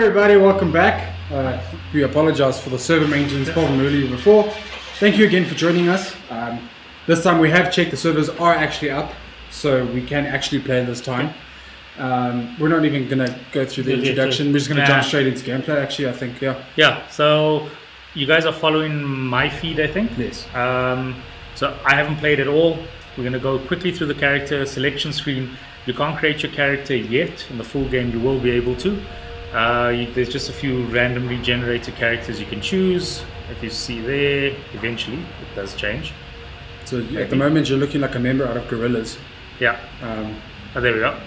everybody, welcome back. We apologize for the server maintenance problem earlier before. Thank you again for joining us. This time we have checked the servers are actually up, so we can actually play this time. We're not even going to go through the introduction, we're just going to jump straight into gameplay actually, I think, Yeah, so you guys are following my feed, I think? Yes. So I haven't played at all. We're going to go quickly through the character selection screen. You can't create your character yet. In the full game you will be able to. There's just a few randomly generated characters you can choose. If you see there, eventually it does change. So at the moment you're looking like a member out of Gorillas. Yeah. Oh, there we go.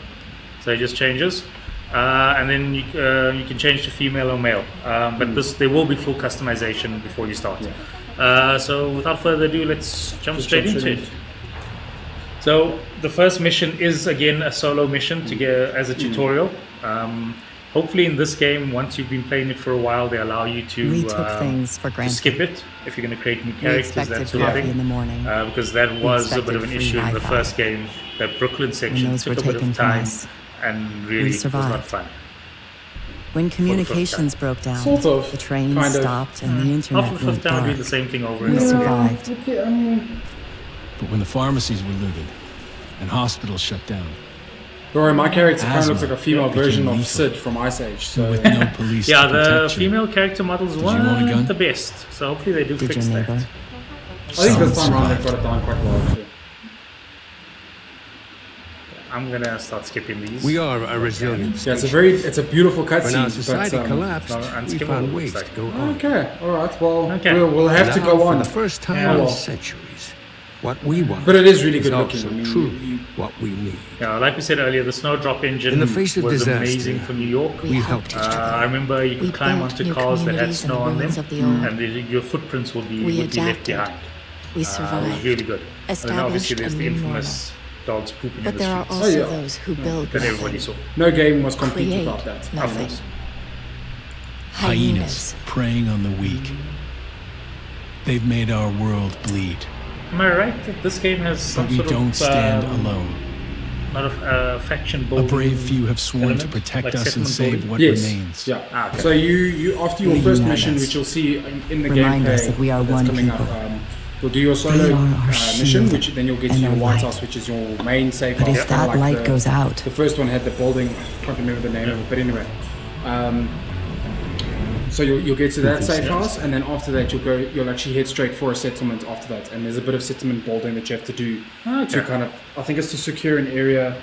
So it just changes. And then you can change to female or male. But there will be full customization before you start. Yeah. So without further ado, let's jump straight into it. So the first mission is again a solo mission to get as a tutorial. Hopefully in this game, once you've been playing it for a while, they allow you to skip it if you're going to create new characters, that sort of thing. Because that was a bit of an issue in the first game. That Brooklyn section took a bit of time and really was not fun. When communications broke down, the train stopped and the internet went dark. After the fifth time, we did the same thing over and over. We survived. But when the pharmacies were looted and hospitals shut down, Bro, my character kind of looks like a female version of Sid from Ice Age. So with no police yeah, the female character models weren't the best. So hopefully they do fix that. I think this time around they've got it down quite well actually. I'm gonna start skipping these. We are a resilient station. Yeah, it's a beautiful cutscene. When our society collapsed, we found ways to go on. Okay, alright, well, we'll have to go on. For the first time in centuries. What we want, but it is really good looking. I mean, truly what we need. Yeah, like we said earlier, the snowdrop engine was amazing for New York. We helped each other. I remember you could climb onto cars that had snow on them, and your footprints would be left behind. We survived. It was really good. And then obviously there's the infamous dogs pooping in the streets. But there are also those who build that everybody saw. No game was complete without that. Nothing. Hyenas preying on the weak. They've made our world bleed. Am I right that this game has some sort of... But we don't stand alone. A lot of faction building. A brave few have sworn to protect us and save what remains. Yeah. Okay. So you after your first mission, which you'll see in the gameplay that we are one coming up, you'll do your solo mission, which then you'll get to your White House, which is your main safe house. But if that light goes out... The first one had the building, I can't remember the name of it, but anyway. So you'll get to that safe house, and then after that you'll actually head straight for a settlement after that, and there's a bit of settlement building that you have to do to kind of, I think it's to secure an area.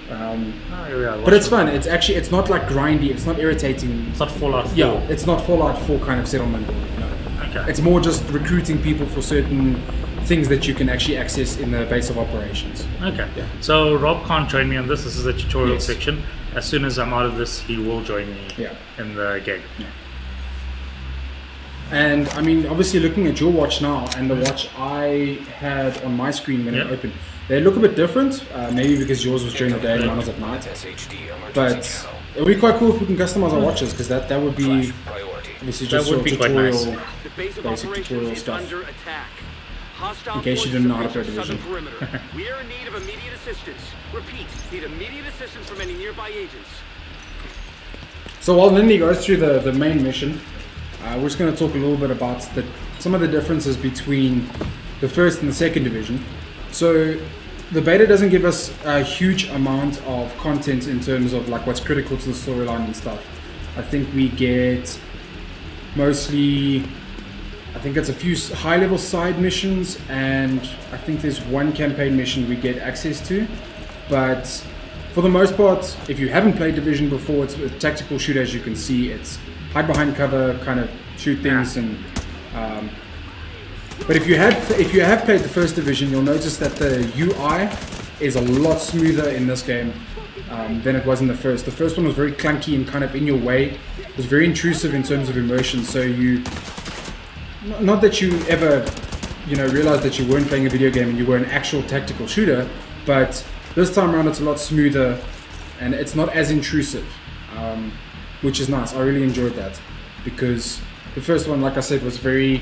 But it's fun. It's not like grindy. It's not irritating. It's not Fallout 4. Yeah, it's not Fallout 4 kind of settlement building. No. Okay. It's more just recruiting people for certain things that you can actually access in the base of operations. Okay. Yeah. So Rob can't join me on this. This is the tutorial section. As soon as I'm out of this, he will join me in the game. Yeah. And I mean, obviously looking at your watch now and the watch I had on my screen when it opened, they look a bit different. Maybe because yours was during the day and mine was at night. But it would be quite cool if we can customize our watches, because that would be obviously just sort of tutorial, basic tutorial stuff. In case you didn't know how to play Division. We are in need of immediate assistance. Repeat, need immediate assistance from any nearby agents. So while Lynley goes through the main mission, we're just going to talk a little bit about some of the differences between the first and the second Division. So the beta doesn't give us a huge amount of content in terms of like what's critical to the storyline and stuff. I think we get mostly... I think it's a few high-level side missions, and I think there's one campaign mission we get access to. But for the most part, if you haven't played Division before, it's a tactical shooter, as you can see. It's hide behind cover, kind of shoot things, and but if you have played the first Division, you'll notice that the UI is a lot smoother in this game than it was in the first. The first one was very clunky and kind of in your way. It was very intrusive in terms of immersion, so you... Not that you ever, realized that you weren't playing a video game and you were an actual tactical shooter, but this time around it's a lot smoother and it's not as intrusive, which is nice. I really enjoyed that, because the first one, like I said, was very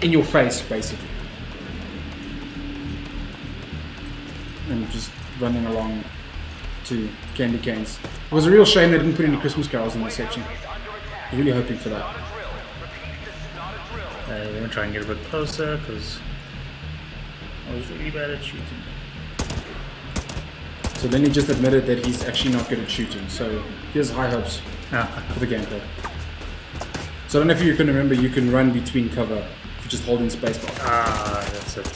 in your face, basically. And just running along to candy canes. It was a real shame they didn't put any Christmas carols in this section. I'm really hoping for that. We're going to try and get a bit closer because I was really bad at shooting. So then he just admitted that he's actually not good at shooting, so he has high hopes for the gameplay. So I don't know if you can remember, you can run between cover if you just hold in spacebar. That's it.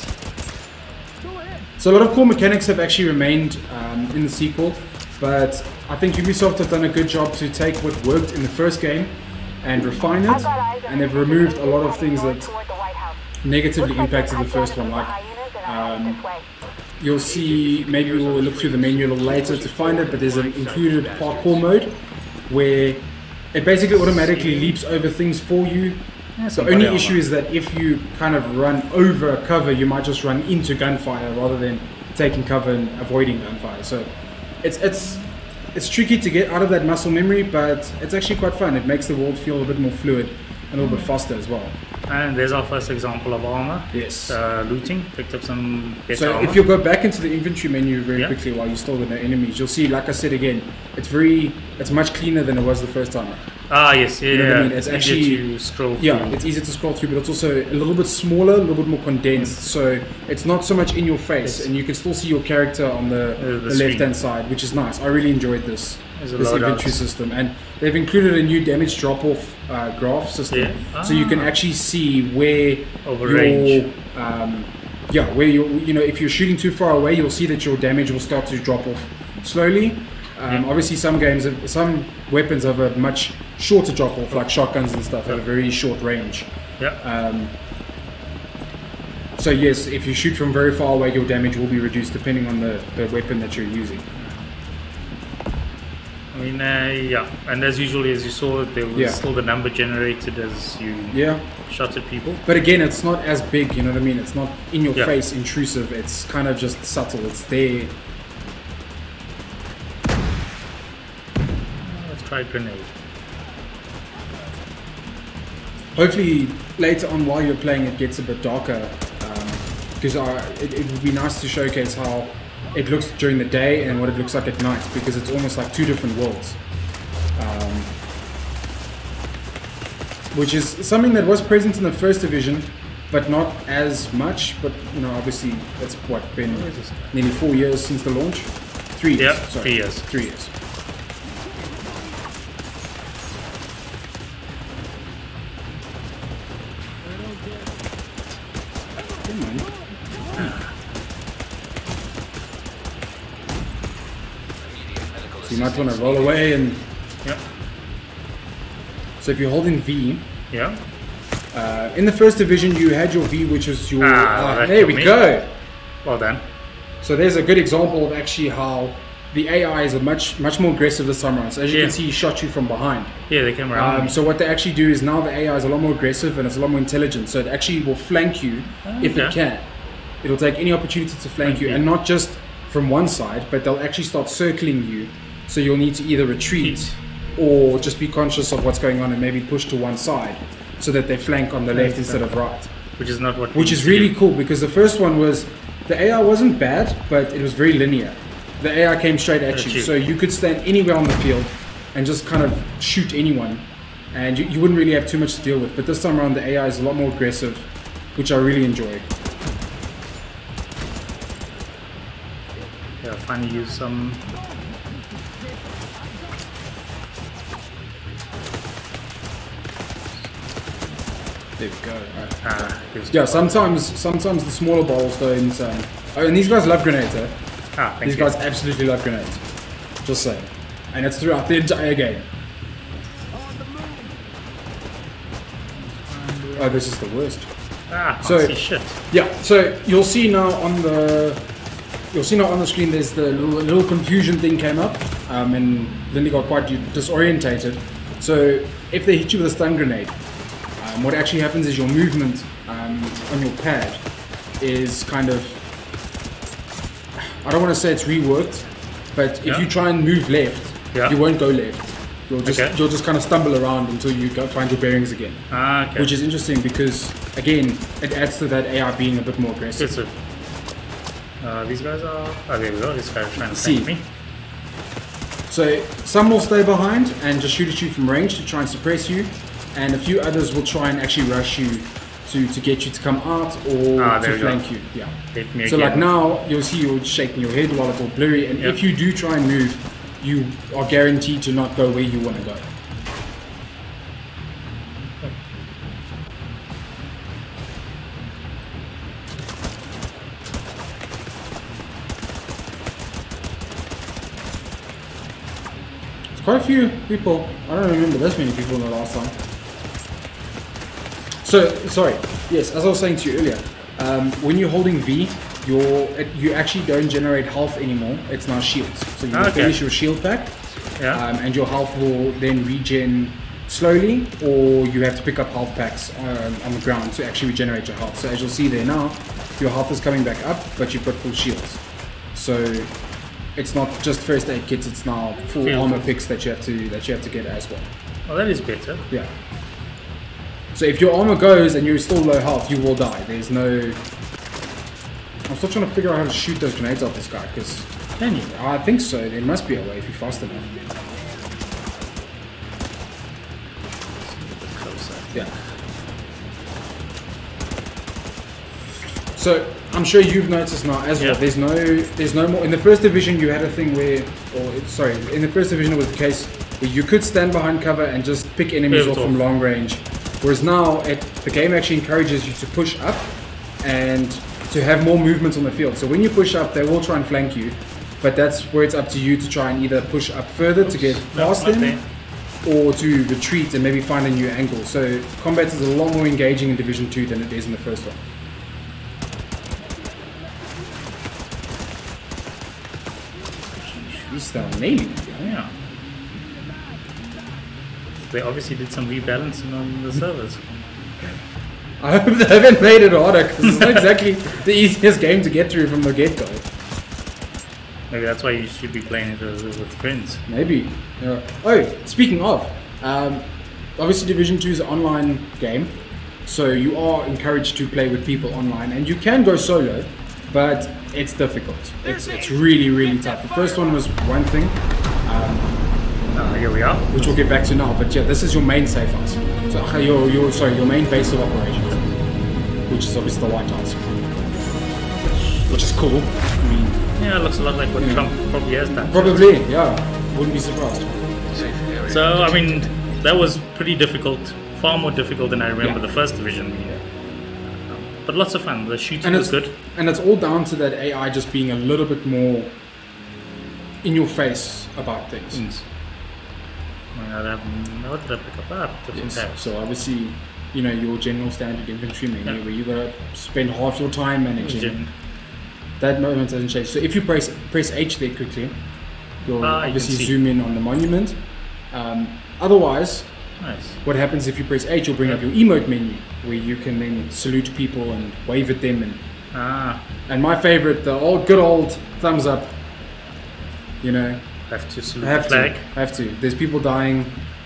So a lot of core mechanics have actually remained in the sequel, but I think Ubisoft have done a good job to take what worked in the first game and refine it, and they've removed a lot of things that negatively impacted the first one. Like you'll see, maybe we'll look through the menu a little later to find it, but there's an included parkour mode where it basically automatically leaps over things for you. The only issue is that if you kind of run over cover, you might just run into gunfire rather than taking cover and avoiding gunfire. So it's tricky to get out of that muscle memory, but it's actually quite fun. It makes the world feel a bit more fluid and a little bit faster as well. And there's our first example of armor. Yes. Looting. Picked up some better armor. If you go back into the inventory menu very quickly while you're still with the enemies, you'll see, like I said again, it's much cleaner than it was the first time. Yes, yeah. You know what I mean? It's actually easier to scroll through. Yeah, it's easier to scroll through, but it's also a little bit smaller, a little bit more condensed. So it's not so much in your face, and you can still see your character on the left-hand side, which is nice. I really enjoyed this inventory system, and they've included a new damage drop-off graph system, so you can actually see where if you're shooting too far away, you'll see that your damage will start to drop off slowly. Obviously, some weapons have a much shorter drop off, like shotguns and stuff, have a very short range. So yes, if you shoot from very far away, your damage will be reduced depending on the weapon that you're using. I mean, and as usually, as you saw, there was still the number generated as you shot at people. But again, it's not as big, you know what I mean? It's not in your face, intrusive. It's kind of just subtle. It's there. Let's try a grenade. Hopefully, later on while you're playing, it gets a bit darker. Because it would be nice to showcase how it looks during the day and what it looks like at night, because it's almost like two different worlds. Which is something that was present in the first division, but not as much. But you know, obviously, it's been nearly 4 years since the launch. 3 years. Yeah, 3 years. 3 years. You might want to roll away and... So if you're holding V... in the first division you had your V, which was your... there we go! Well done. So there's a good example of actually how the AI is much more aggressive this time around. So as you can see, he shot you from behind. Yeah, they came around. So what they actually do is now the AI is a lot more aggressive and it's a lot more intelligent. So it actually will flank you if it can. It'll take any opportunity to flank you, and not just from one side, but they'll actually start circling you. So you'll need to either retreat or just be conscious of what's going on and maybe push to one side so that they flank on the left instead of right. Which is not what. Which is really cool, because the first one was, the AI wasn't bad, but it was very linear. The AI came straight at you, so you could stand anywhere on the field and just kind of shoot anyone, and you wouldn't really have too much to deal with. But this time around, the AI is a lot more aggressive, which I really enjoy. Yeah, finally use some. There we go. Right. Yeah, sometimes the smaller balls don't. And these guys love grenades, eh? These guys absolutely love grenades. Just saying. And it's throughout the entire game. Oh, this is the worst. Shit. Yeah, so you'll see now on the screen there's the little confusion thing came up, and Lynley got quite disorientated. So if they hit you with a stun grenade, what actually happens is your movement on your pad is kind of, I don't want to say it's reworked, but if you try and move left, you won't go left. You'll just kind of stumble around until you find your bearings again. Which is interesting because, again, it adds to that AI being a bit more aggressive. These guys are... Oh, there we go. This guy's trying to flank me. So some will stay behind and just shoot at you from range to try and suppress you, and a few others will try and actually rush you to get you to come out or to flank you. Yeah. So like now you'll see you're shaking your head while it's all blurry, and if you do try and move, you are guaranteed to not go where you want to go. Quite a few people. I don't remember this many people in the last time. So, sorry. Yes, as I was saying to you earlier, when you're holding V, you actually don't generate health anymore. It's now shields. So you finish your shield pack, and your health will then regen slowly, or you have to pick up health packs on the ground to actually regenerate your health. So as you'll see there now, your health is coming back up, but you've got full shields. So it's not just first aid kits; it's now full armor picks that you have to get as well. Oh, that is better. Yeah. So if your armor goes and you're still low health, you will die. There's no. I'm still trying to figure out how to shoot those grenades off this guy. Because can you? I think so. There must be a way if you're fast enough. Yeah. So I'm sure you've noticed now as well. There's no more. In the first division, you had a thing where, in the first division it was the case where you could stand behind cover and just pick enemies off from long range. Whereas now the game actually encourages you to push up and to have more movement on the field. So when you push up, they will try and flank you, but that's where it's up to you to try and either push up further to get past them, or to retreat and maybe find a new angle. So combat is a lot more engaging in Division 2 than it is in the first one. They're nailing it. Yeah. They obviously did some rebalancing on the servers. I hope they haven't made it harder, because it's not exactly the easiest game to get through from the get-go. Maybe that's why you should be playing it with friends. Maybe. Yeah. Oh, speaking of, obviously Division 2 is an online game, so you are encouraged to play with people online, and you can go solo, but it's difficult. It's really, really tough. The first one was one thing. Here we are. Which we'll get back to now, but yeah, this is your main safe house. So your main base of operations, which is obviously the White House, which is cool. I mean, yeah, it looks a lot like what Trump probably has done. Probably, yeah. Wouldn't be surprised. So I mean, that was pretty difficult, far more difficult than I remember the first division. But lots of fun. The shooting was good, and it's all down to that AI just being a little bit more in your face about things. What did I pick up? Different tabs. So obviously, your general standard infantry menu where you gotta spend half your time managing. That moment doesn't change. So if you press H there quickly, you'll obviously zoom in on the monument. Otherwise, what happens if you press H? You'll bring up your emote menu where you can then salute people and wave at them and my favorite, the good old thumbs up. Have to salute the flag. Have to. There's people dying.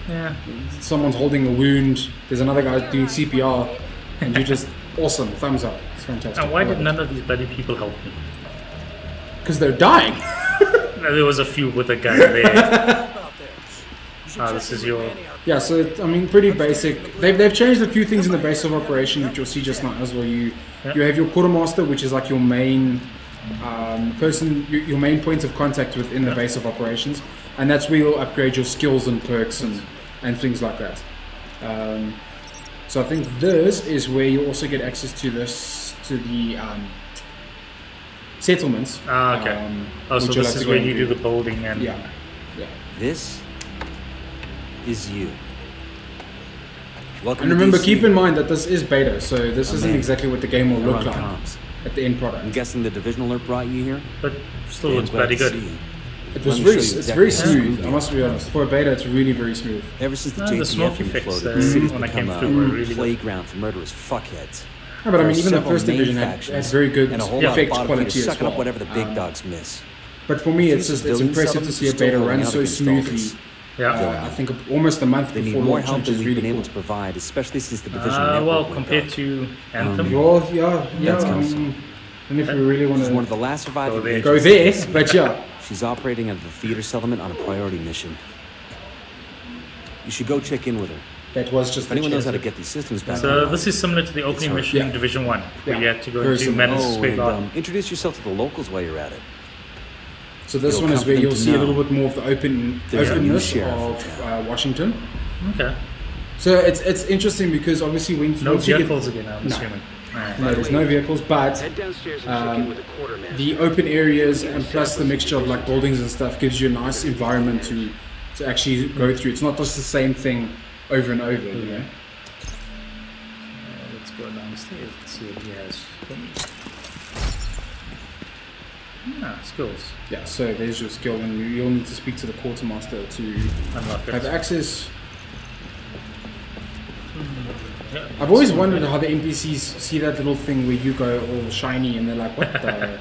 Yeah. Someone's holding a wound. There's another guy doing CPR, and you just awesome. Thumbs up. It's fantastic. And why did none of these bloody people help me? Because they're dying. There was a few with a gun there. This is your. Yeah. So I mean, pretty basic. They've changed a few things in the base of operation, which you'll see just now as well. You have your quartermaster, which is like your main. Your main point of contact within the base of operations, and that's where you'll upgrade your skills and perks and things like that. So I think this is where you also get access to the settlements. Okay. So this is where you do the building and This is you. Welcome. And remember, keep in mind that this is beta, so this isn't exactly what the game will look like at the end product. I'm guessing the division alert brought you here, but still looks pretty good. It's very smooth. I must be honest. For a beta, it's really very smooth. Ever since the JTF smoke effects the city's when I become came through were really playground for murderous fuckheads. Yeah, but I mean, even the first division had very good effect quality as well. Up whatever the big dogs miss. But for me, it's impressive to see a beta run so smoothly. I think almost a month they before need more launch, help which than is we've really been able cool. to provide, especially since the division well, compared to Anthem. And if we really want to one of the last surviving go there, but yeah. She's operating out of the theater settlement on a priority mission. You should go check in with her. That was just if anyone knows how to get these systems back. So this is similar to the opening mission in Division 1, where you had to go into Madison Square Garden. Introduce yourself to the locals while you're at it. So this one is where you'll see a little bit more of the openness of Washington. Okay. So it's interesting because obviously when no vehicles again, I'm assuming. No, there's no vehicles, but the open areas and plus the mixture of like buildings and stuff gives you a nice environment to actually go through. It's not just the same thing over and over, you know. Let's go downstairs. Let's see what he has. Skills. Yeah, so there's your skill, and you'll need to speak to the quartermaster to unlock it. Have access. I've always wondered how the NPCs see that little thing where you go all shiny and they're like, what the...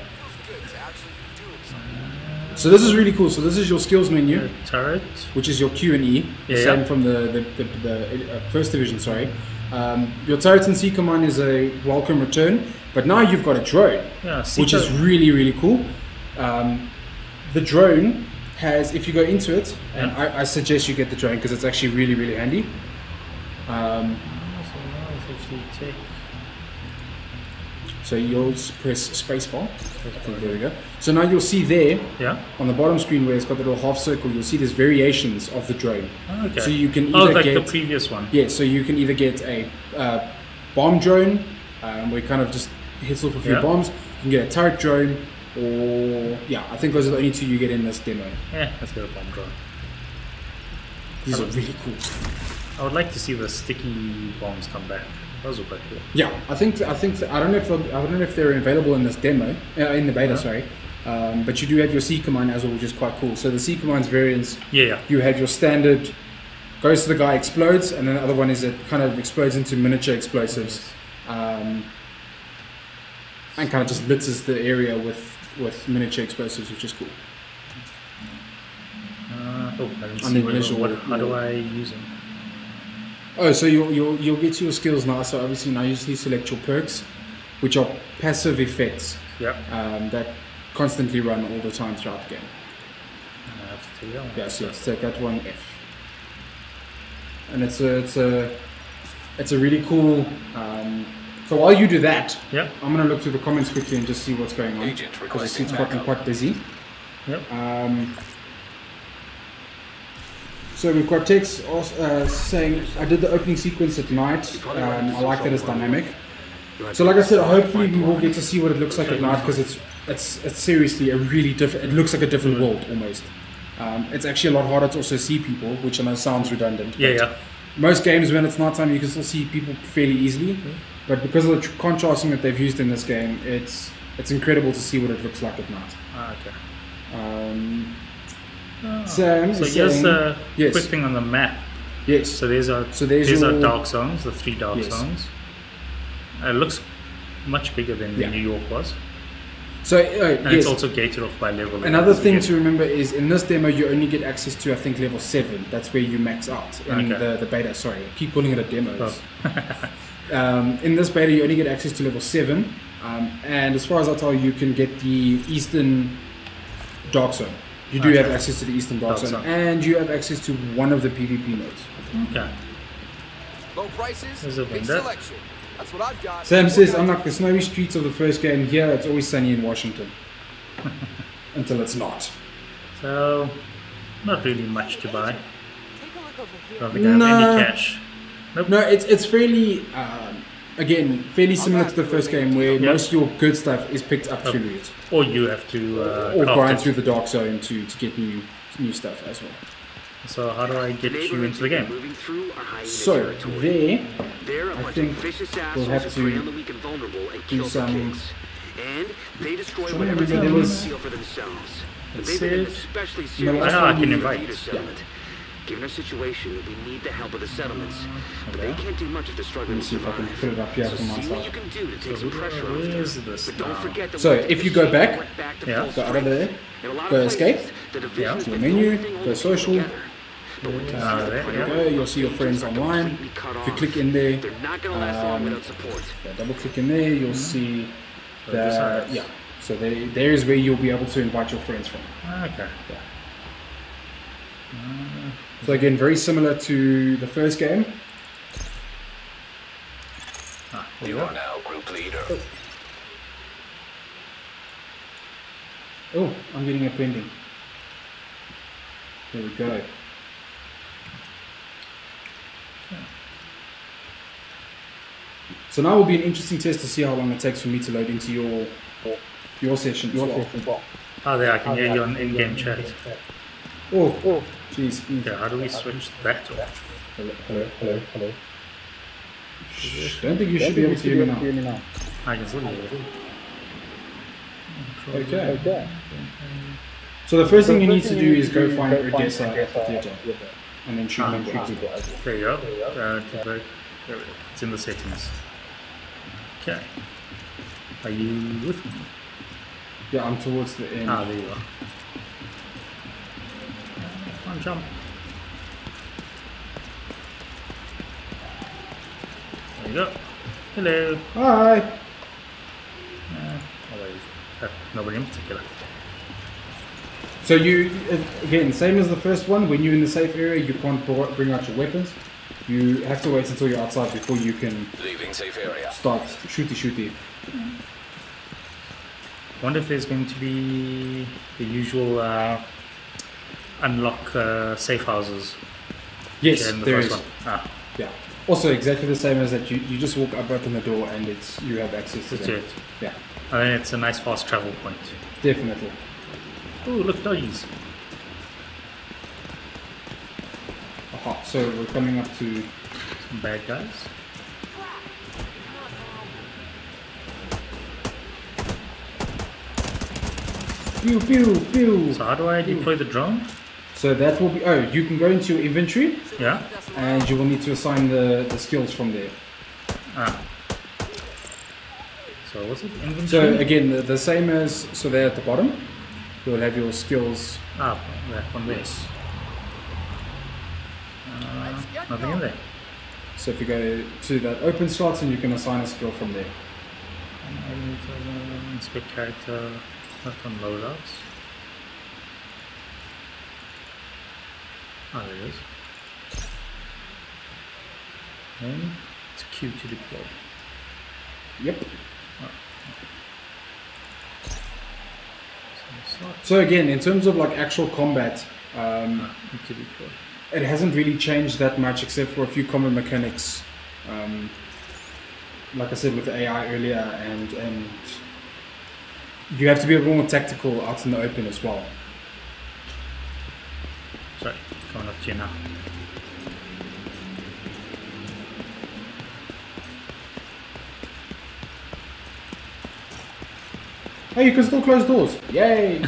So this is really cool. So this is your skills menu, turret, which is your Q and E, same from the first division. Sorry, your turret and seeker mine is a welcome return, but now you've got a drone, which is really cool. The drone has, if you go into it, and I suggest you get the drone because it's actually really handy. So you'll press spacebar. There we go. So now you'll see there, on the bottom screen where it's got the little half circle, you'll see there's variations of the drone. Okay. So you can either like get the previous one. Yeah. So you can either get a bomb drone, where it kind of just hits off a few bombs. You can get a turret drone, or I think those are the only two you get in this demo. Yeah, let's get a bomb drone. These are really cool. I would like to see the sticky bombs come back. Those are quite cool. Yeah, I think I don't know if they're available in this demo in the beta. Sorry, but you do have your seeker mine as well, which is quite cool. So the seeker mine's variants. Yeah. You have your standard, goes to the guy, explodes, and then the other one is it kind of explodes into miniature explosives, and kind of just blitzes the area with miniature explosives, which is cool. I didn't see how do I use them? Oh, so you'll get to your skills now. So obviously now you select your perks, which are passive effects. That constantly run all the time throughout the game. I have to take that one. Yeah, so you have to take that one F. And it's a really cool. So while you do that, I'm gonna look through the comments quickly and just see what's going on because I see it's gotten quite busy. So we've got text saying, I did the opening sequence at night, I like that it's dynamic. So like I said, hopefully we will get to see what it looks like at night because it's seriously a really different, it looks like a different world almost. It's actually a lot harder to also see people, which I know sounds redundant. Most games when it's nighttime you can still see people fairly easily, but because of the contrasting that they've used in this game, it's incredible to see what it looks like at night. So here's a quick thing on the map. Yes. So there's our dark zones, the 3 dark zones. It looks much bigger than New York was. So and it's also gated off by level. Another thing to remember is in this demo you only get access to I think level 7. That's where you max out in the beta. Sorry, I keep calling it a demo. In this beta you only get access to level 7, and as far as I tell you can get the Eastern Dark Zone. You do have access to the Eastern Dark Zone, and you have access to one of the PvP modes. Okay. Low prices, big selection. That's what I've got. Sam says, unlike the snowy streets of the first game, here it's always sunny in Washington. Until it's not. So, not really much to buy. Don't think I have any cash. Nope. No, it's fairly, again, fairly similar to the first game where most of your good stuff is picked up through loot. Or you have to or grind through the Dark Zone to get new stuff as well. So how do I get you into the game? So there, I think we'll have to do some. And they destroy There whatever they was. steal for themselves. Let's They've been see. especially No, serious last I time can we- invite. Given our situation, we need the help of the settlements. But they can't do much if they're struggling Let to me see if I can survive. put it up here So from my see what you side. can do to take some pressure off Where them. is this But don't now? forget that So we if you go back, went back to Yeah. full go out of strength. there, In a lot of go places, escape, the division has to been the menu, holding go all social. together. But when there you go, you'll see your friends online. If you click in there, they're not going to last long without support. double click in there, you'll see that, So there is where you'll be able to invite your friends from. Okay. Yeah. So again, very similar to the first game. You are now group leader. Oh, I'm getting a pending. There we go. So now will be an interesting test to see how long it takes for me to load into your session as well. Oh, there, I can hear you on in-game chat. Oh, jeez. Okay, how do we switch that off? Hello. Don't think you should be able to hear me now. I can still hear you. Okay. So the first thing you need to do is go find Odessa at the theater, and then shoot them quickly. There you go. There it's in the settings. Okay. Are you with me? Yeah, I'm towards the end. Ah, there you are. Come on, jump. There you go. Hello. Hi. Nobody in particular. So you, again, same as the first one, when you're in the safe area, you can't bring out your weapons. You have to wait until you're outside before you can Leaving safe area. Start shooty. Wonder if there's going to be the usual unlock safe houses. Yes, in the there first is. One. Ah. Yeah. Also up, the same as that. You just walk up, open the door, and you have access to That's them. it. Yeah. And then it's a nice fast travel point. Definitely. Oh, look, doggies. Aha, so we're coming up to some bad guys. Pew, pew, pew. So how do I deploy the drone? So that will be, you can go into your inventory. Yeah. And you will need to assign the skills from there. Ah. So what's it? Inventory? So again, the same as, so there at the bottom, you'll have your skills. Ah, that one there. Nothing in there. So if you go to that open slots, and you can assign a skill from there. Inspect character, not on loadouts. Ah, there it is. And it's Q to deploy. Yep. Oh. So again, in terms of like actual combat, to deploy. It hasn't really changed that much except for a few common mechanics. Like I said with the AI earlier, and you have to be a little more tactical out in the open as well. Sorry, coming up to you now. Oh, you can still close doors. Yay!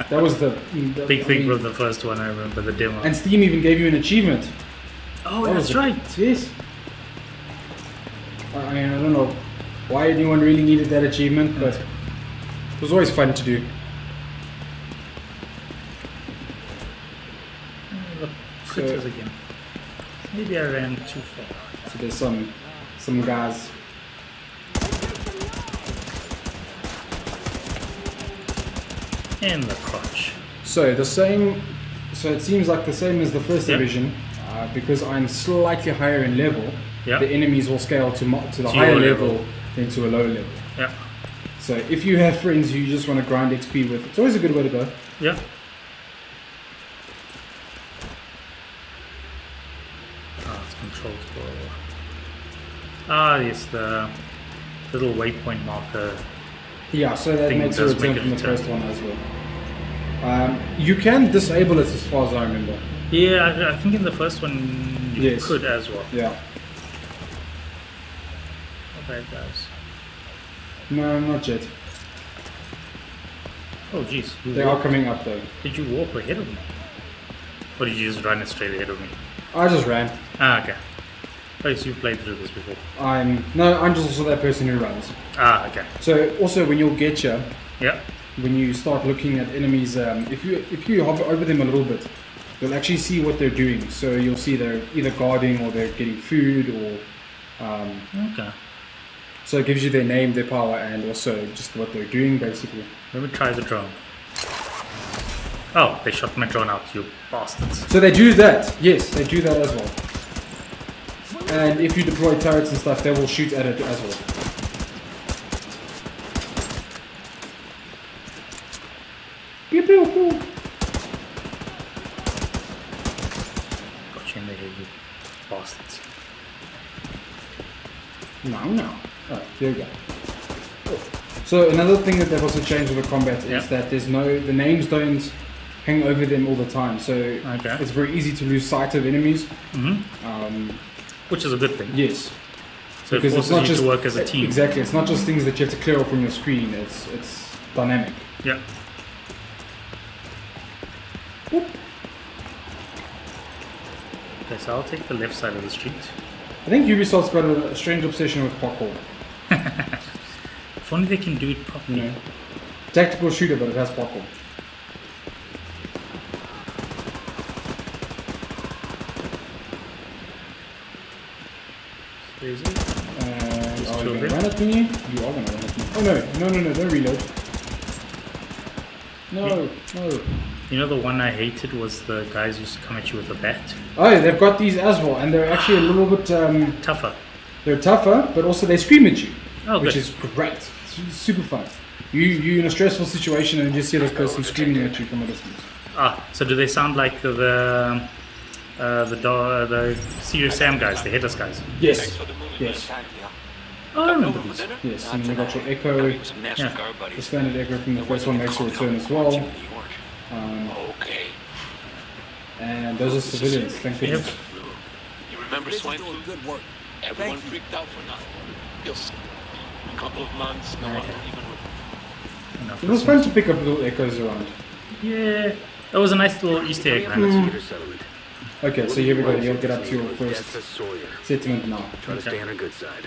That was the big thing from the first one, I remember, the demo. And Steam even gave you an achievement. Oh, that's right. Yes. I mean, I don't know why anyone really needed that achievement, but it was always fun to do. Look, critters again. Maybe I ran too far. So there's some guys. In the crotch. So the same. So it seems like the same as the first division, because I'm slightly higher in level. Yep. The enemies will scale to the higher level than to a low level. Yeah. So if you have friends who you just want to grind XP with, it's always a good way to go. Yeah. Oh, it's controlled for. Ah, yes, the little waypoint marker. Yeah, so that makes a return from the first one as well. You can disable it as far as I remember. Yeah, I think in the first one you could as well. Yeah. Oh, bad guys. No, not yet. Oh, jeez. They are coming up though. Did you walk ahead of me? Or did you just run straight ahead of me? I just ran. Ah, okay. Oh, so you've played through this before? I'm just also that person who runs. Ah, okay. So also when you'll get you, yeah, when you start looking at enemies, if you hover over them a little bit, you'll actually see what they're doing. So you'll see they're either guarding or they're getting food or. Okay. So it gives you their name, their power, and also just what they're doing, basically. Let me try the drone. Oh, they shot my drone out, you bastards. So they do that. Yes, they do that as well. And if you deploy turrets and stuff, they will shoot at it as well. Pew pew pew. Got you in there, you bastards. No. Oh, there we go. So another thing that they've also changed with the combat is that there's the names don't hang over them all the time. So it's very easy to lose sight of enemies. Which is a good thing. Yes. So because it forces it's not you just to work as a team. Exactly. It's not just things that you have to clear off from your screen. It's dynamic. Yeah. Whoop. Okay, so I'll take the left side of the street. I think Ubisoft's got a strange obsession with parkour. If only they can do it properly. You know, tactical shooter, but it has parkour. Is it? Are you going to run at me? You are going to run at me. Oh no, don't reload. No. You know the one I hated was the guys who used to come at you with a bat? Oh, they've got these as well, and they're actually a little bit... tougher. They're tougher, but also they scream at you, which good. is great. It's super fun. You're in a stressful situation and you just hear this person screaming at you from a distance. So do they sound like the Serious Sam guys, the headless guys? Yes. Oh, I remember these. Yes, and you got your echo. The standard echo from the first one makes a return as well. And those are civilians, thank goodness. You remember swine flu? Good work. Everyone freaked out for nothing. Just a couple of months, no one even... It was fun to pick up little echoes around. Yeah, that was a nice little Easter egg, man. Okay, so here we go. You'll get up to your first settlement now. Try to stay on our good side.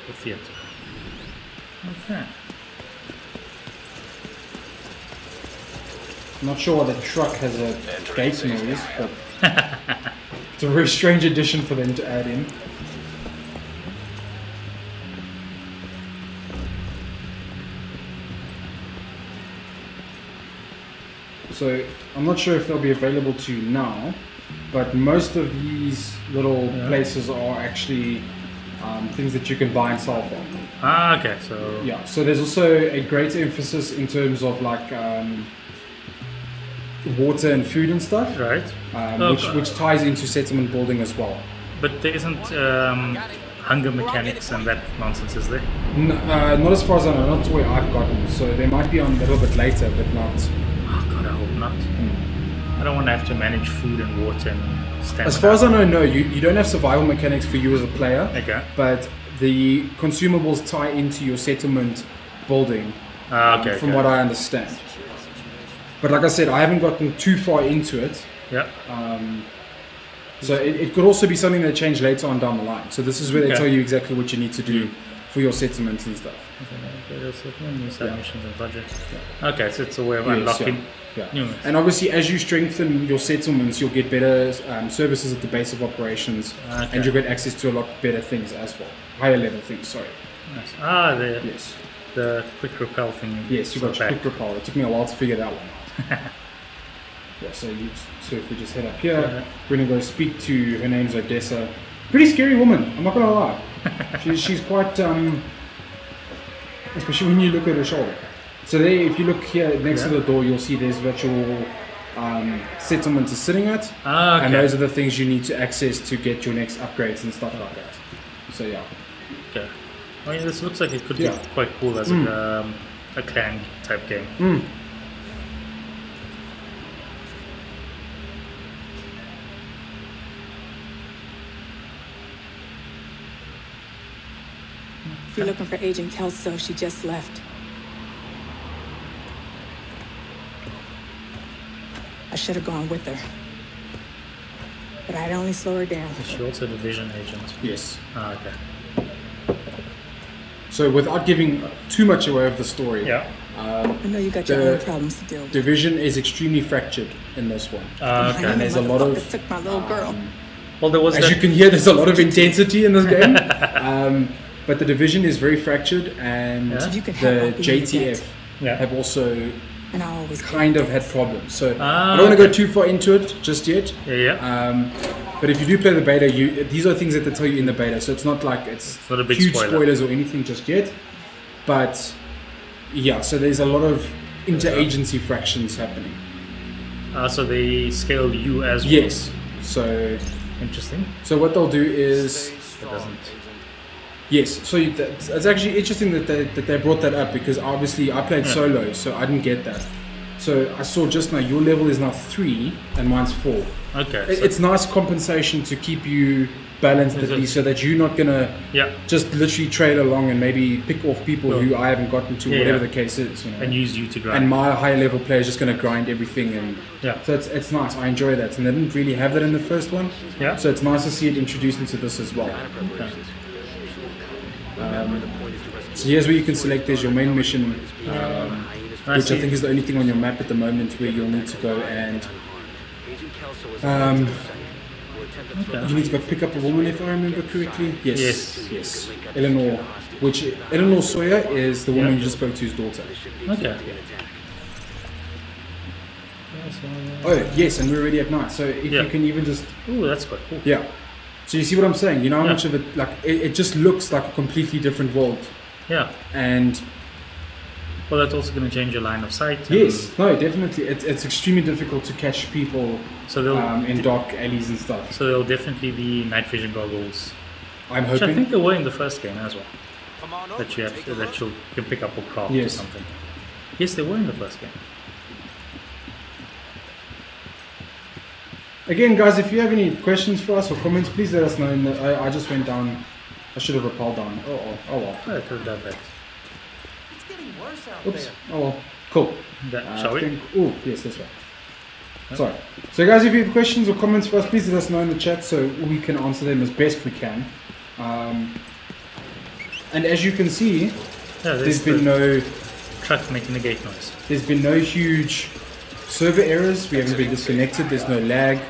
The theater. Okay. I'm not sure why the truck has a gate noise, but it's a very strange addition for them to add in. So I'm not sure if they'll be available to you now, but most of these little places are actually things that you can buy and sell from. Okay, so... Yeah, so there's also a great emphasis in terms of like water and food and stuff, right? Which ties into settlement building as well. But there isn't hunger mechanics and that nonsense, is there? No, not as far as I know, not to where I've gotten. So they might be on a little bit later, but not. Oh god, I hope not. I don't want to have to manage food and water and stamina. As far as I know, no, you don't have survival mechanics for you as a player. Okay. But the consumables tie into your settlement building, from what I understand. But like I said, I haven't gotten too far into it. Yeah. So it could also be something they change later on down the line. So this is where they tell you exactly what you need to do for your settlements and stuff. Missions and projects. Okay, so it's a way of unlocking. Yeah. And obviously, as you strengthen your settlements, you'll get better services at the base of operations, and you'll get access to a lot better things as well. Higher level things, sorry. Nice. The quick repel thing. Yes, you got your quick repel. It took me a while to figure that one out. Yeah, so if we just head up here, we're going to go speak to, her name's Odessa. Pretty scary woman, I'm not going to lie. She's quite, especially when you look at her shoulder. So there, if you look here next to the door, you'll see there's virtual settlement is sitting at. And those are the things you need to access to get your next upgrades and stuff like that. So yeah. Okay. I mean, this looks like it could be quite cool as a clan type game. If you're looking for Agent Kelso, she just left. I should have gone with her. But I'd only slow her down. Is she also a Division agent? Yes. Okay. So without giving too much away of the story, I know you got your own problems to deal with. Division is extremely fractured in this one. And there's a lot of took my little girl. Well, there was as you can hear, there's a lot of intensity in this game. But the Division is very fractured, and the JTF have also and I always kind of had problems. So I don't want to go too far into it just yet. But if you do play the beta, these are things that they tell you in the beta. So it's not like it's not a big huge spoilers or anything just yet. But yeah, so there's a lot of interagency fractions happening. So they scale you as well. Yes. So interesting. So what they'll do is it doesn't. Yes, so it's actually interesting that they brought that up, because obviously I played solo, so I didn't get that. So I saw just now your level is now 3 and mine's 4. Okay. It's nice compensation to keep you balanced at least, so that you're not gonna just literally trail along and maybe pick off people who I haven't gotten to, whatever the case is. You know? And use you to grind. And my higher level player is just gonna grind everything, and so it's nice. I enjoy that, and they didn't really have that in the first one. Yeah. So it's nice to see it introduced into this as well. So here's where you can select. There's your main mission, which I think is the only thing on your map at the moment where you'll need to go and you need to go pick up a woman, if I remember correctly. Yes. Eleanor Sawyer is the woman you just spoke to's daughter. Okay. Oh yes, and we're already at night. So if you can even just that's quite cool. Yeah. So you see what I'm saying? You know how much of it, like, it just looks like a completely different world. Yeah. And well, that's also going to change your line of sight. Yes. No, definitely. It's extremely difficult to catch people in dark alleys and stuff. So there'll definitely be night vision goggles. I'm hoping. Which I think there were in the first game as well. That you can pick up or craft or something. Yes, they were in the first game. Again, guys, if you have any questions for us or comments, please let us know. I just went down. I should have rappelled down. Oh well. I could have done that. It's getting worse out Oops. there. Oh well. Cool. Shall we? Oh yes, that's right. Sorry. So guys, if you have questions or comments for us, please let us know in the chat so we can answer them as best we can. And as you can see, there's been no truck making a gate noise. There's been no huge server errors. We haven't been disconnected. There's no lag.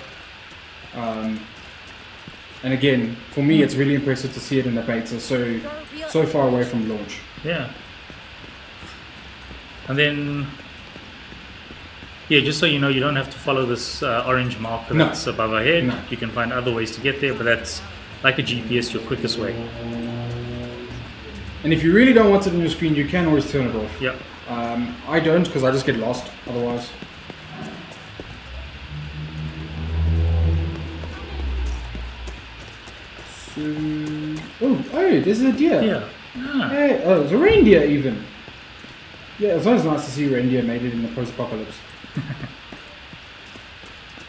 And again, for me, it's really impressive to see it in the beta so far away from launch. Yeah. And then, just so you know, you don't have to follow this orange marker that's above our head. No. You can find other ways to get there, but that's like a GPS, your quickest way. And if you really don't want it on your screen, you can always turn it off. Yeah. I don't, because I just get lost otherwise. So, oh, there's a deer. Yeah. Ah. Hey, there's a reindeer even. Yeah, it's always nice to see reindeer made it in the post-apocalypse.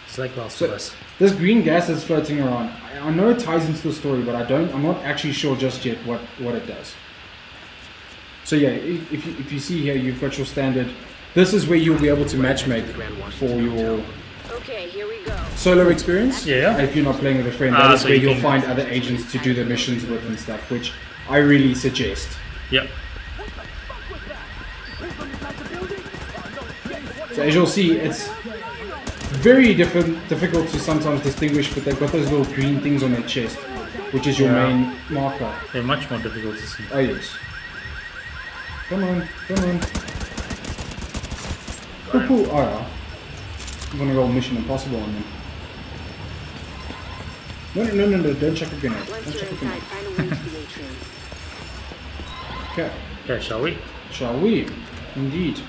It's like Last of Us. This green gas is floating around. I know it ties into the story, but I'm not actually sure just yet what it does. So yeah, if you see here, you've got your standard. This is where you'll be able to matchmake for your solo experience. Yeah. If you're not playing with a friend, that is where you'll find other agents to do the missions with and stuff, which I really suggest. Yep. So as you'll see, it's very difficult to sometimes distinguish, but they've got those little green things on their chest, which is your main marker. They're much more difficult to see. Oh yes. Come on. Cool. Oh yeah. I'm gonna roll Mission Impossible on them. No, don't check a grenade. Okay, shall we? Shall we? Indeed.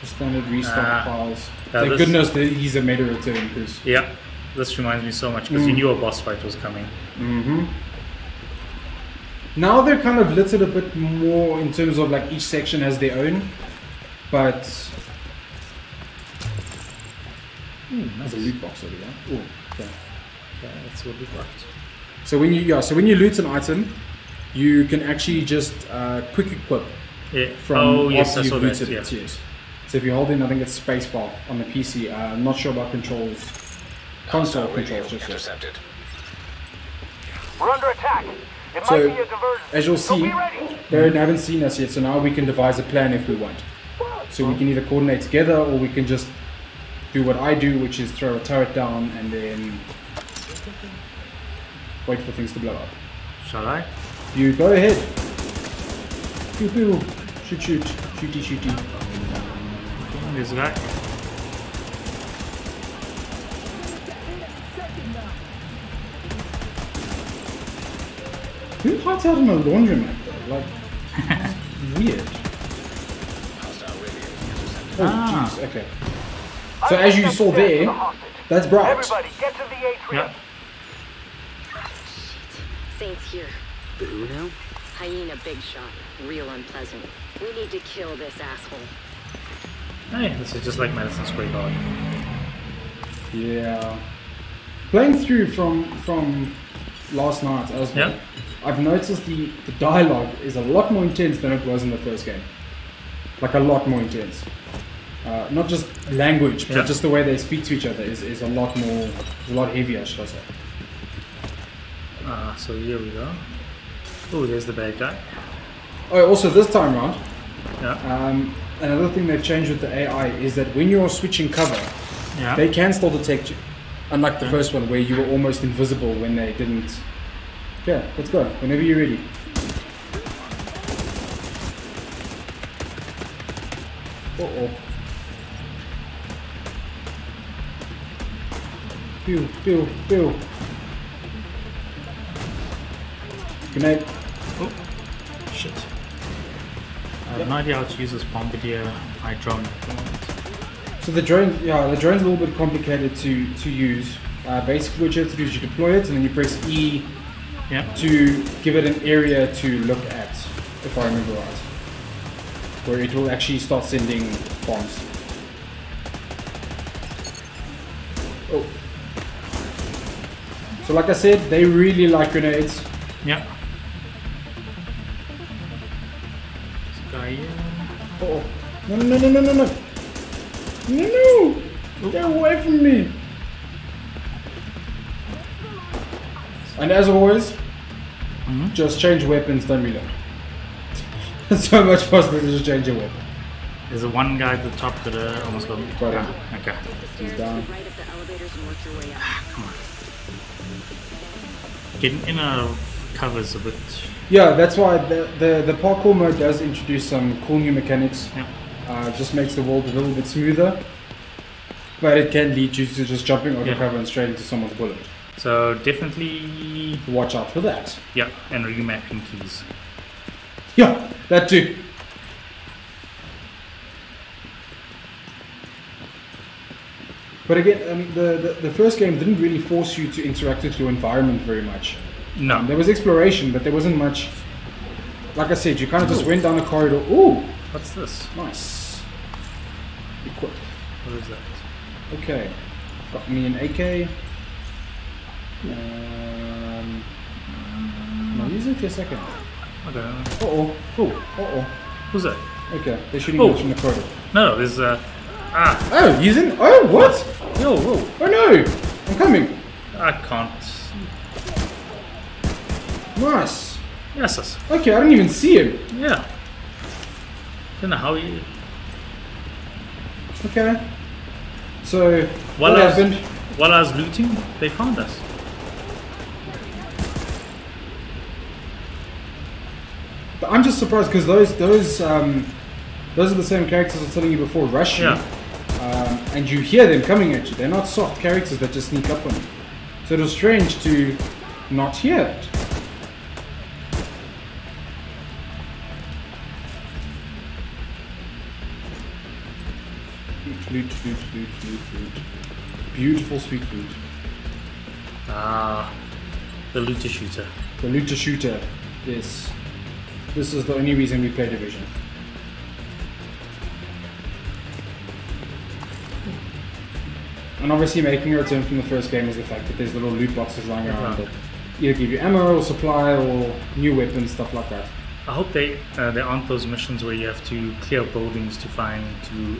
The standard restock piles. Thank goodness that these are made a return, because... Yeah, this reminds me so much, because you knew a boss fight was coming. Mm-hmm. Now they're kind of littered a bit more in terms of like each section has their own, but... There's a loot box over there. Oh, okay. Okay, that's what we got. So when you loot an item, you can actually just quick equip from after you've looted it. Yes. So if you hold in, I think it's spacebar on the PC. I'm not sure about controls. Console controls just intercepted. We're under attack. It So might be a diversion. as you'll see, they haven't seen us yet. So now we can devise a plan if we want. So we can either coordinate together, or we can just do what I do, which is throw a turret down and then wait for things to blow up. Shall I? You go ahead. Pew pew. Shoot shoot. Shooty shooty. There's a guy. Who hides out in a laundromat though? Like, it's weird. Oh jeez, okay. So as you saw there, that's Bright. Everybody, get to the atrium. Yeah. Saints here. Who now? Hyena big shot. Real unpleasant. We need to kill this asshole. Hey, this is just like Madison Square Garden. Yeah. Playing through from last night as well, I've noticed the dialogue is a lot more intense than it was in the first game. Like a lot more intense. Not just language, but just the way they speak to each other is a lot more, a lot heavier, should I say. So here we go. Oh, there's the bad guy. Oh, also this time round, another thing they've changed with the AI is that when you're switching cover, they can still detect you. Unlike the first one where you were almost invisible when they didn't. Okay, let's go. Whenever you're ready. Uh-oh. Pew, pew, pew. Grenade. Oh, shit. I have no idea how to use this bombardier drone. So the drone, the drone's a little bit complicated to use. Basically what you have to do is you deploy it and then you press E to give it an area to look at, if I remember right. Where it will actually start sending bombs. Oh. So like I said, they really like grenades. Yeah. This guy here. Oh. No, no, no, no, no, no. No, no! Get away from me! And as always, just change weapons, don't reload. It's so much faster to just change your weapon. There's a one guy at the top that almost got me. Okay. He's down. Come on. Getting in out of covers a bit. Yeah, that's why the parkour mode does introduce some cool new mechanics. Just makes the world a little bit smoother. But it can lead you to just jumping out of cover and straight into someone's bullet. So definitely watch out for that. Yeah, and remapping keys. Yeah, that too. But again, I mean, the first game didn't really force you to interact with your environment very much. No. There was exploration, but there wasn't much. Like I said, you kind of just went down a corridor. Ooh! What's this? Nice. Equip. What is that? Okay. Got me an AK. I'll use it for a second. I don't know. Uh-oh. Oh, uh-oh. Who's that? Okay, they're shooting us from the corridor. No, there's Oh, using. Oh, what? Yo, whoa. Oh no! I'm coming. I can't. Nice. Yes. Okay, I didn't even see him. Yeah. Don't know how he. Okay. So what happened? While I was looting, they found us. But I'm just surprised because those are the same characters I was telling you before, rush you, and you hear them coming at you. They're not soft characters that just sneak up on you. So it was strange to not hear it. Loot. Beautiful sweet loot. The looter shooter. The looter shooter, yes. This is the only reason we play Division. And obviously making a return from the first game is the fact that there's little loot boxes lying around that either give you ammo or supply or new weapons, stuff like that. I hope there aren't those missions where you have to clear buildings to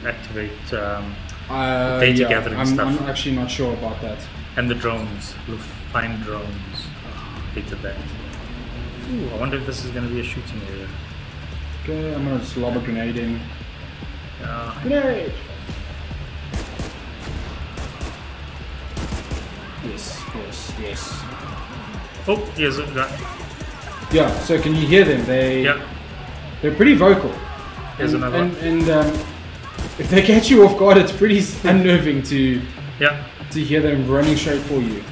activate data gathering stuff. I'm actually not sure about that. And the drones. We'll find drones. Hated that. Ooh, I wonder if this is going to be a shooting area. Okay, I'm going to just lob a grenade in. Grenade! Yes, yes, yes. Oh, here's a guy. Yeah, so can you hear them? They're pretty vocal. Here's another one. And if they catch you off guard, it's pretty unnerving to hear them running straight for you.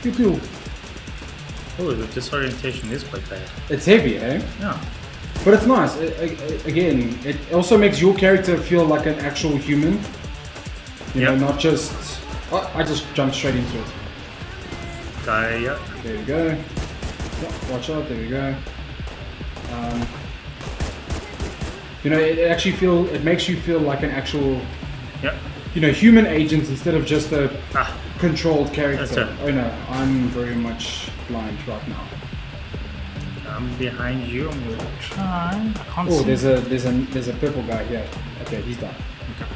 Pew pew. Oh, the disorientation is quite bad. It's heavy, eh? Yeah. But it's nice. Again, it also makes your character feel like an actual human. You know, not just... Oh, I just jumped straight into it. Yeah. There we go. Yeah, watch out, there we go. You know, it makes you feel like an actual... You know, human agent instead of just a controlled character. Oh no, I'm very much blind right now. I'm behind you. I'm gonna try. I can't see. There's a purple guy here. Okay, he's done. Okay.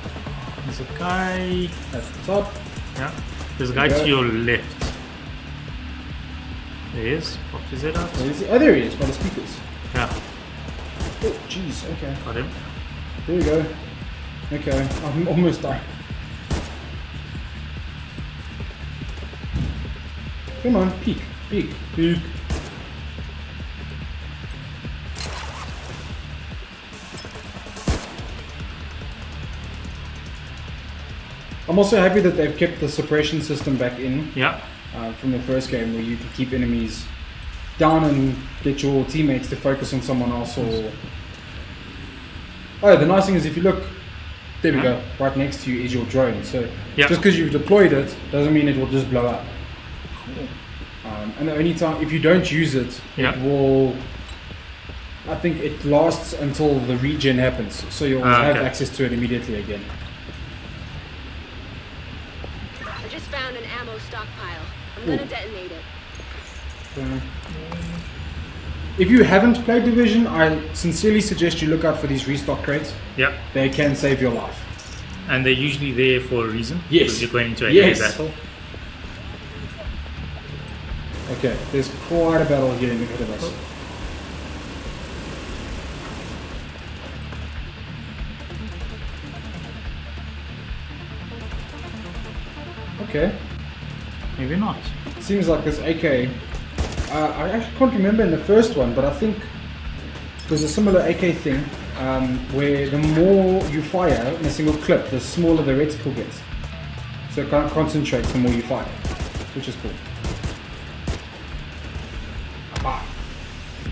There's a guy at the top. Yeah. There's a guy to your left. There he is. What is it out? Oh, there he is by the speakers. Yeah. Oh, jeez. Okay. Got him. There we go. Okay, I'm almost done. Come on, peek, peek, peek. I'm also happy that they've kept the suppression system back in. Yeah. From the first game, where you can keep enemies down and get your teammates to focus on someone else. Or the nice thing is if you look, there we go. Right next to you is your drone. So just because you've deployed it doesn't mean it will just blow up. And the only time, if you don't use it, it will, I think it lasts until the regen happens, so you'll have access to it immediately again. I just found an ammo stockpile. I'm gonna detonate it. If you haven't played Division, I sincerely suggest you look out for these restock crates. Yeah. They can save your life. And they're usually there for a reason. Yes. Because you're going into a battle. Okay, there's quite a battle here in ahead of us. Okay. Maybe not. It seems like this AK... I actually can't remember in the first one, but I think there's a similar AK thing where the more you fire in a single clip, the smaller the reticle gets. So it kind of concentrates the more you fire, which is cool.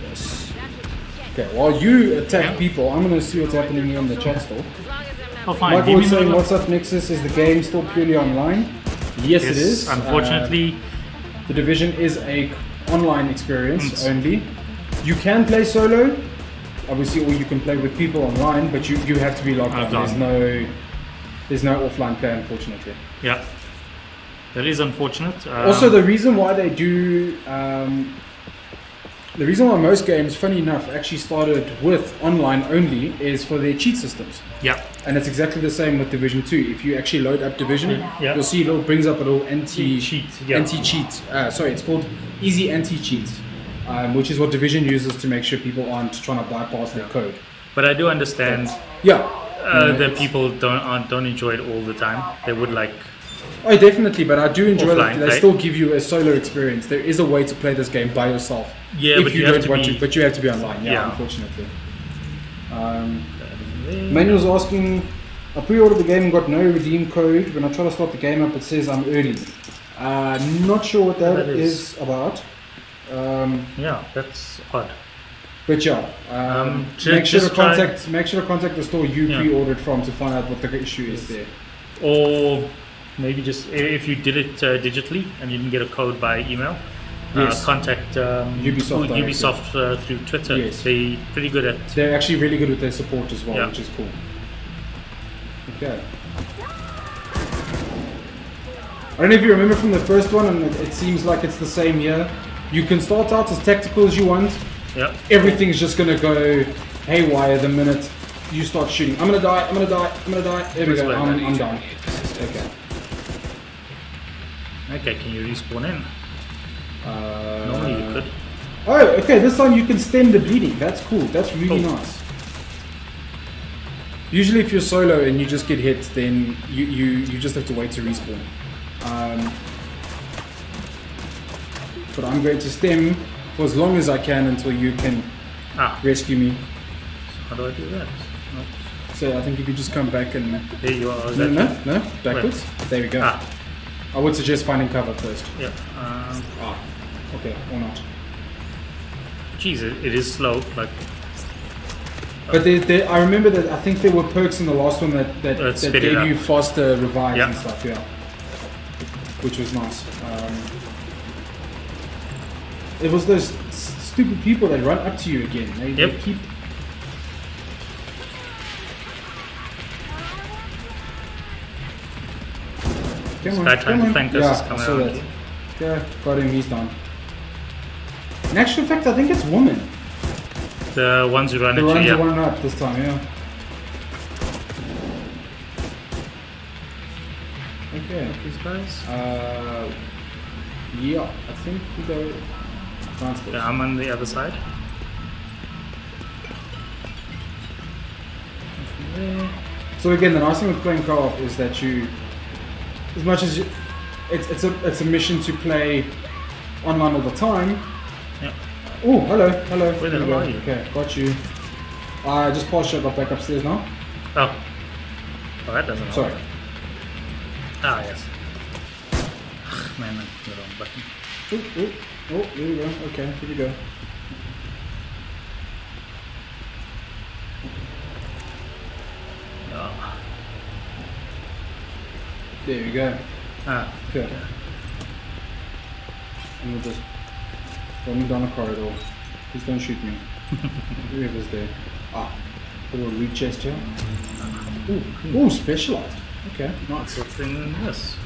Yes. Okay, while you attack people, I'm going to see what's happening in the chat store. Oh, fine. Michael was saying, what's up, Nexus? Is the game still purely online? Yes, it is. Unfortunately, the Division is a online experience only. You can play solo, obviously, or you can play with people online, but you have to be logged on. There's no offline play, unfortunately. Yeah, that is unfortunate. Also, the reason why they do, the reason why most games, funny enough, actually started with online only is for their cheat systems. Yeah. And it's exactly the same with Division 2. If you actually load up Division, you'll see it brings up a little anti-cheat. Sorry, it's called Easy Anti-Cheat, which is what Division uses to make sure people aren't trying to bypass their code. But I do understand that people don't enjoy it all the time. They would like... Oh, definitely, but I do enjoy that they still give you a solo experience. There is a way to play this game by yourself. Yeah, but you have to be... But you have to be online, unfortunately. Manuel's asking, I pre-ordered the game and got no redeem code. When I try to start the game up, it says I'm early. Not sure what that is about. Yeah, that's odd. But make sure to contact the store you pre-ordered from to find out what the issue is there. Or maybe just if you did it digitally and you didn't get a code by email, contact Ubisoft through Twitter. Yes. They're pretty good at... They're actually really good with their support as well, which is cool. Okay. I don't know if you remember from the first one, and it seems like it's the same here. You can start out as tactical as you want. Yeah. Everything's just going to go haywire the minute you start shooting. I'm going to die, I'm going to die, I'm going to die. There we go, I'm done. Okay. Okay, can you respawn in? Normally you could. Oh, okay, this time you can stem the bleeding. That's cool. That's really nice. Usually if you're solo and you just get hit, then you just have to wait to respawn. But I'm going to stem for as long as I can until you can rescue me. How do I do that? So I think you could just come back and... There you are. No, backwards. Where? There we go. I would suggest finding cover first. Yeah. Okay, or not. Jeez, it is slow, but... But I remember that I think there were perks in the last one that gave you faster revives and stuff, yeah. Which was nice. It was those stupid people that run up to you again. They keep... Come on. Yeah, I saw that. Yeah, got him, he's done. In actual fact, I think it's women. The ones who run into you, yeah. The ones who run up this time, yeah. Okay. These guys? Yeah, I think we go downstairs. Yeah, I'm on the other side. So again, the nice thing with playing co-op is that you, as much as you, it's a mission to play online all the time. Yeah. Oh, hello. Where the hell are you? Okay, got you. I just passed you, got back upstairs now. Oh, that doesn't help. Sorry. Yes. Man, that's the wrong button. Oh, here we go. Okay, here we go. There we go. Okay. And we'll just run down the corridor. Please don't shoot me. Whoever's there. A little loot chest here. Ooh, specialized. Okay, nice. What's in this?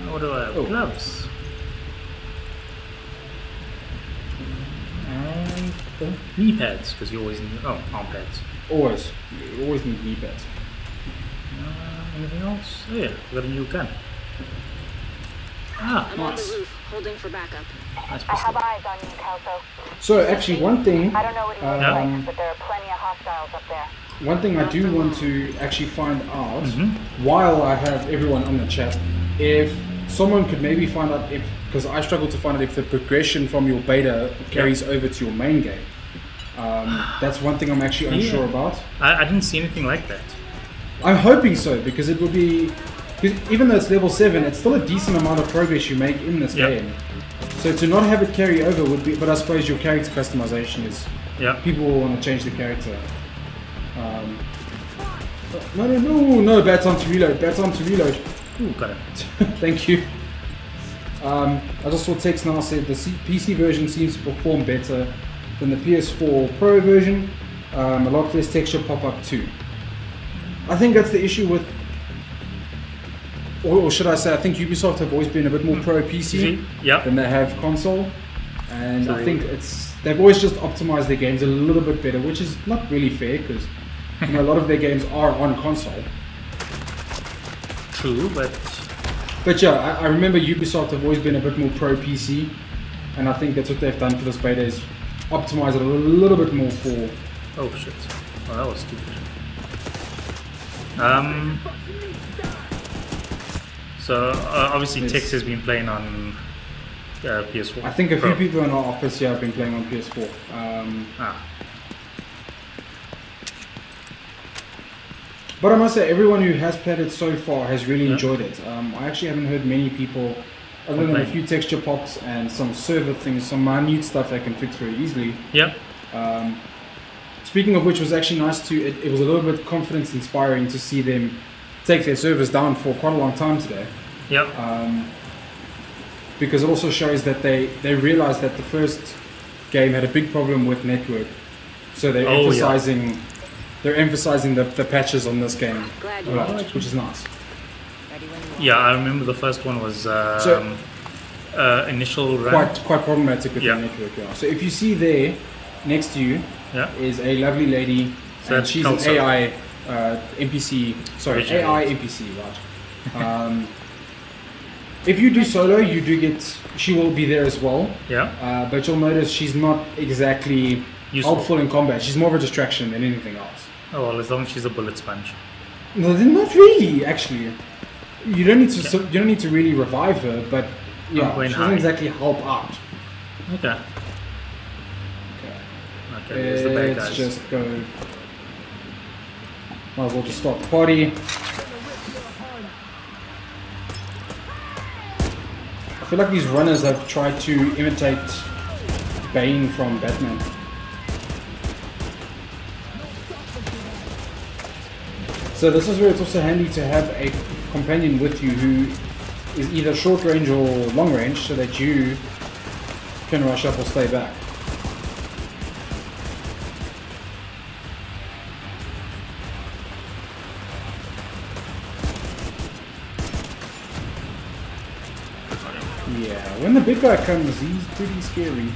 What do I have? Gloves. And knee pads, because you always need... Oh, arm pads. Always. You always need knee pads. Anything else? Oh yeah, we got a new gun. I'm on the roof, holding for backup. Nice I have eyes on you, Kelso. So actually one thing... I don't know what he looks like, but there are plenty of hostiles up there. One thing I do want to actually find out, while I have everyone on the chat, if someone could maybe find out if, because I struggle to find out if the progression from your beta carries over to your main game. That's one thing I'm actually unsure about. I didn't see anything like that. I'm hoping so, because it would be, even though it's level 7, it's still a decent amount of progress you make in this game. So to not have it carry over would be, but I suppose your character customization is, people will want to change the character. No, bad time to reload, Ooh, got it. Thank you. I just saw text now said the PC version seems to perform better than the PS4 Pro version. A lot less texture pop-up too. I think that's the issue with, or should I say, I think Ubisoft have always been a bit more pro PC than they have console, and I think they've always just optimized their games a little bit better, which is not really fair because a lot of their games are on console. True, but yeah, I remember Ubisoft have always been a bit more pro PC, and I think that's what they've done for this beta is optimize it a little bit more for. Oh shit! Oh, that was stupid. So obviously Tex has been playing on PS4. I think a few people in our office here have been playing on PS4. But I must say, everyone who has played it so far has really enjoyed it. I actually haven't heard many people, other than a few texture pops and some server things, some minute stuff I can fix very easily. Speaking of which, was actually nice to, it was a little bit confidence inspiring to see them take their servers down for quite a long time today. Because it also shows that they realized that the first game had a big problem with network. So they're emphasizing the patches on this game a lot, which is nice. Yeah, I remember the first one was initial run. Quite problematic with the network, So if you see there, next to you, is a lovely lady, so and she's an AI NPC, AI NPC, right? If you do solo, you do get, she will be there as well, but you'll notice she's not exactly helpful in combat. She's more of a distraction than anything else. Oh well, as long as she's a bullet sponge. No, not really. Actually, you don't need to. You don't need to really revive her, but yeah, she doesn't exactly help out. Okay. Okay. There's the bad guys. Let's just go. Might as well just start the party. I feel like these runners have tried to imitate Bane from Batman. So this is where it's also handy to have a companion with you who is either short range or long range, so that you can rush up or stay back. Yeah, when the big guy comes, he's pretty scary.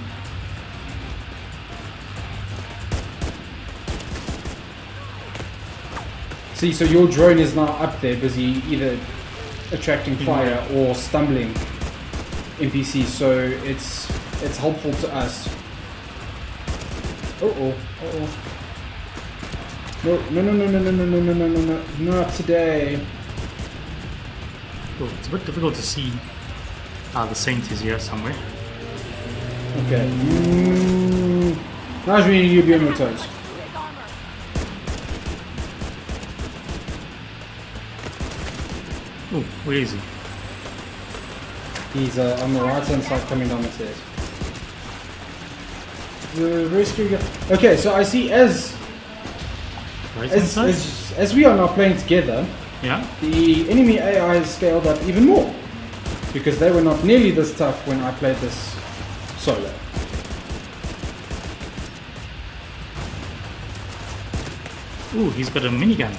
See, so your drone is now up there, busy either attracting fire or stumbling NPCs, so it's helpful to us. No, not today. Oh, it's a bit difficult to see. The Saint is here somewhere. Okay. Now we need you to be on your toes. Oh, where is he? He's on the right hand side coming down the stairs. Very scary guy. Okay, so I see as we are now playing together, yeah, the enemy AI is scaled up even more. Because they were not nearly this tough when I played this solo. Ooh, he's got a minigun.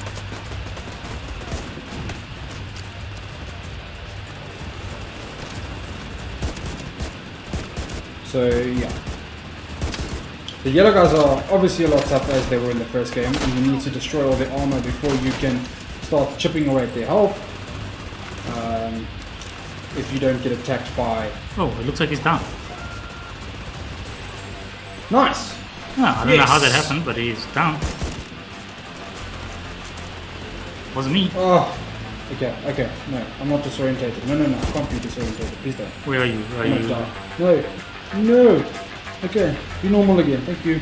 So yeah. The yellow guys are obviously a lot tougher as they were in the first game. And you need to destroy all their armor before you can start chipping away at their health. If you don't get attacked by... Oh, it looks like he's down. Nice! Oh, I don't know how that happened, but he's down. Wasn't me. Oh, okay, no, I'm not disorientated. No, I can't be disorientated, please don't. Where are you? No! Okay, be normal again, thank you.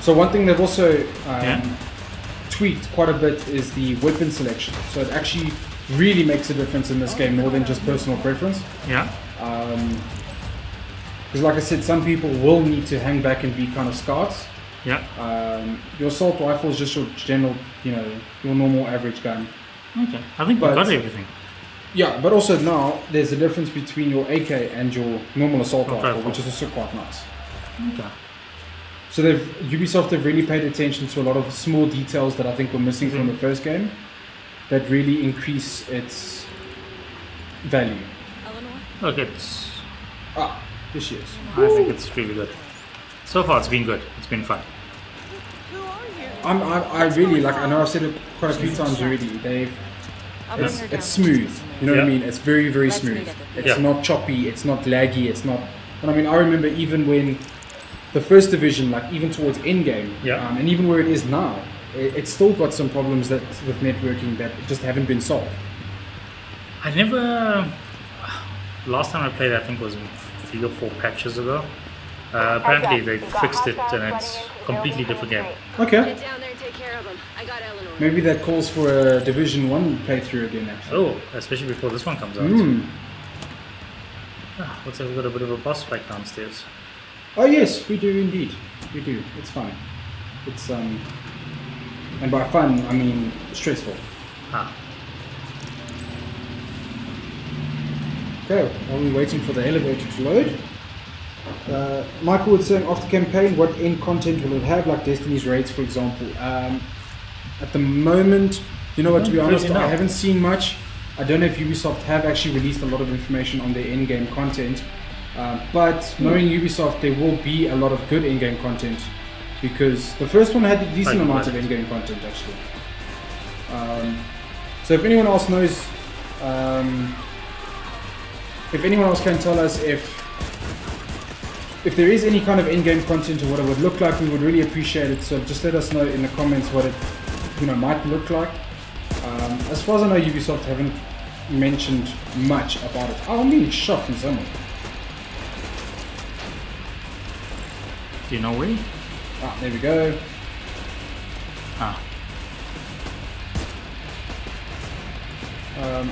So one thing they've also tweaked quite a bit is the weapon selection. So it actually really makes a difference in this game more than just personal preference. Yeah. Because like I said, some people will need to hang back and be kind of scouts. Yeah. Your assault rifle is just your general, your normal average gun. Okay. I think we've got everything. Yeah, but also now there's a difference between your AK and your normal assault rifle, which is also quite nice. Okay. So Ubisoft have really paid attention to a lot of small details that I think were missing from the first game that really increase its value. Okay. Here she is. I think it's really good. So far it's been good. It's been fun. I really like. I know I've said it quite a few times already. It's smooth. You know what I mean? It's very, very smooth. It's not choppy. It's not laggy. It's not. And I mean, I remember even when the first division, like even towards endgame, and even where it is now, it's still got some problems with networking that just haven't been solved. I never. Last time I played, I think was 3 or 4 patches ago. Apparently they fixed it and it's a completely different game. Okay. Get down there and take care of him. I got Eleanor. Maybe that calls for a Division 1 playthrough again, actually. Oh, especially before this one comes out. Looks like we've got a bit of a boss fight downstairs. Oh yes, we do indeed. We do. It's fun. It's and by fun I mean stressful. Okay, while we're waiting for the elevator to load. Michael was saying after campaign, what end content will it have, like Destiny's raids, for example? At the moment, you know what, to be honest, I haven't seen much. I don't know if Ubisoft have actually released a lot of information on their in-game content. But knowing Ubisoft, there will be a lot of good in-game content because the first one had a decent amount of in-game content actually. So if anyone else knows, if anyone else can tell us if if there is any kind of in-game content or what it would look like, we would really appreciate it. So just let us know in the comments what it might look like. As far as I know, Ubisoft haven't mentioned much about it. Oh, I'm being shot from somewhere. Do you know where? Ah, there we go. Ah.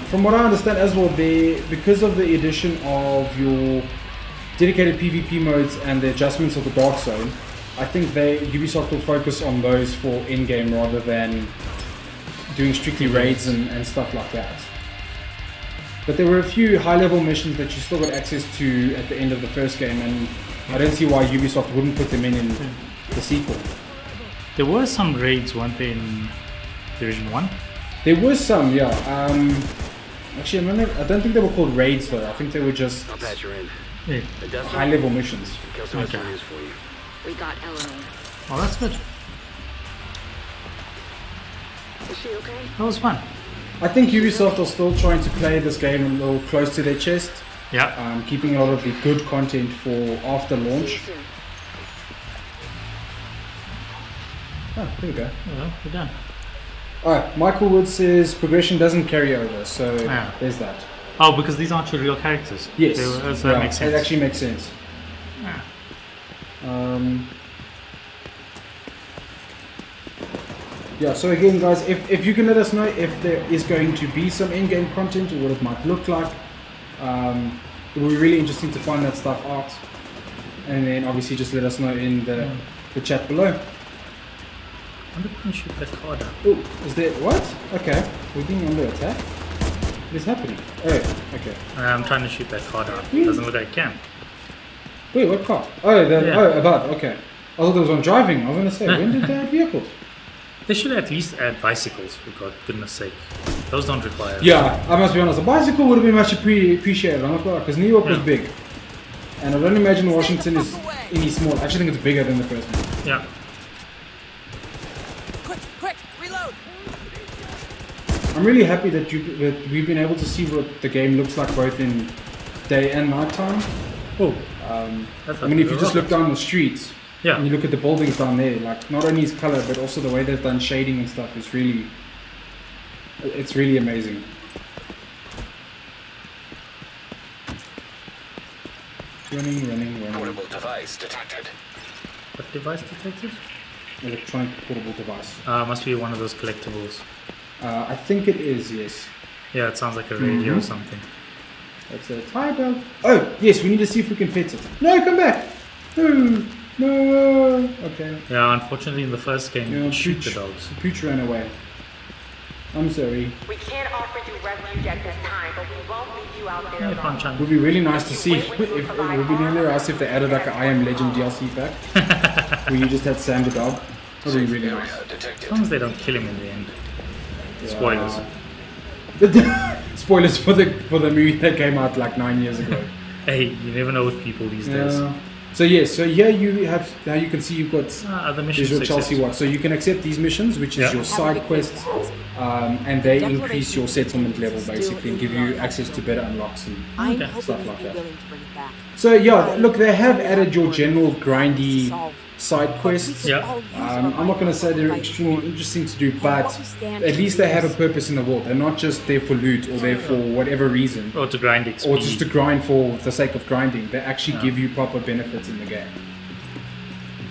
From what I understand as well, because of the addition of your dedicated PvP modes and the adjustments of the Dark Zone, I think Ubisoft will focus on those for in-game rather than doing strictly raids and stuff like that. But there were a few high-level missions that you still got access to at the end of the first game, and I don't see why Ubisoft wouldn't put them in the sequel. There were some raids, weren't there, in Division 1? There were some, yeah. Actually, I don't think they were called raids though. I think they were just high-level missions. Okay. We got Eleanor. Oh, that's good. Is she okay? That was fun. I think Ubisoft are still trying to play this game a little close to their chest. Yeah. Keeping a lot of the good content for after launch. Oh, there we go. Well, we're done. Alright, Michael Wood says progression doesn't carry over, so there's that. Oh, because these aren't your real characters. Yes. So that makes sense. It actually makes sense. Yeah, so again guys, if you can let us know if there is going to be some in-game content or what it might look like, it will be really interesting to find that stuff out. And then obviously just let us know in the chat below. I'm going to shoot that car down. Oh, is there what? Okay, we're being under attack. What is happening? Oh, okay. I'm trying to shoot that car down. It doesn't look like I can. Wait, what car? Oh, above. Okay. I thought there was on driving. I was going to say, when did they add vehicles? They should at least add bicycles, for God goodness sake. Those don't require. Yeah, I must be honest. A bicycle would have been much appreciated. I'm not gonna lie, because New York was big, and I don't imagine Washington is any small. I actually think it's bigger than the first one. Yeah. Quick, reload. I'm really happy that we've been able to see what the game looks like both in day and night time. Oh. I mean, if you just look down the streets. Yeah. And you look at the buildings down there, like not only its color, but also the way they've done shading and stuff is really, it's really amazing. Running. Portable device detected. What device detected? Electronic portable device. Must be one of those collectibles. I think it is, yes. Yeah, it sounds like a radio or something. That's a tire belt. Oh, yes, we need to see if we can pet it. No, come back! No! Okay. Yeah, unfortunately in the first game you shoot the dogs. Pooch ran away. I'm sorry. We can't offer you refuge at this time, but we won't leave you out there alone. It would be really nice to see if it would be really nice if they added like an I Am Legend DLC pack where you just had Sam the dog. That would be really nice. As long as they don't kill him in the end. Spoilers. Spoilers for the movie that came out like 9 years ago. Hey, you never know with people these days. So yes, so here you have, now you can see you've got other missions. Your Chelsea Watch. So you can accept these missions, which is your side quests, and they increase your settlement level basically and give you access to better unlocks and stuff like that. So yeah, look, they have added your general grindy side quests. I'm not going to say they're extremely interesting to do, but at least they have a purpose in the world. They're not just there for loot or there for whatever reason. Or to grind XP. Or just to grind for the sake of grinding. They actually give you proper benefits in the game.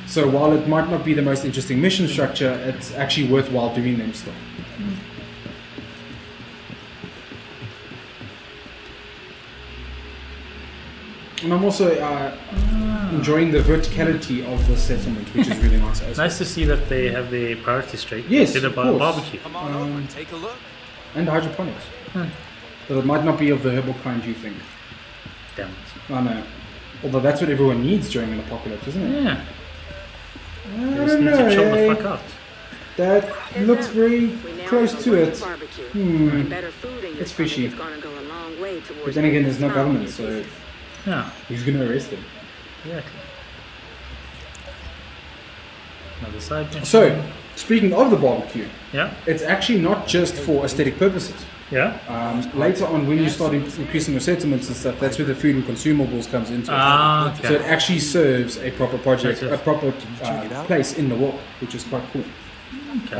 So while it might not be the most interesting mission structure, it's actually worthwhile doing them still. And I'm also enjoying the verticality of the settlement, which is really nice. Nice to see that they have the priority straight. Yes, did a barbecue. Come on over and take a look. And hydroponics. But it might not be of the herbal kind you think. Damn it. I know. Although that's what everyone needs during an apocalypse, isn't it? Yeah. I just need to chill the fuck out. That looks very close to it. It's fishy. But then again, there's no government, so who's going to arrest him? Exactly. Another side mission. So, speaking of the barbecue, yeah, it's actually not just for aesthetic purposes. Yeah. Later on, when you start increasing your settlements and stuff, that's where the food and consumables comes into it. Okay. So it actually serves a proper project, a proper place in the world, which is quite cool. Okay.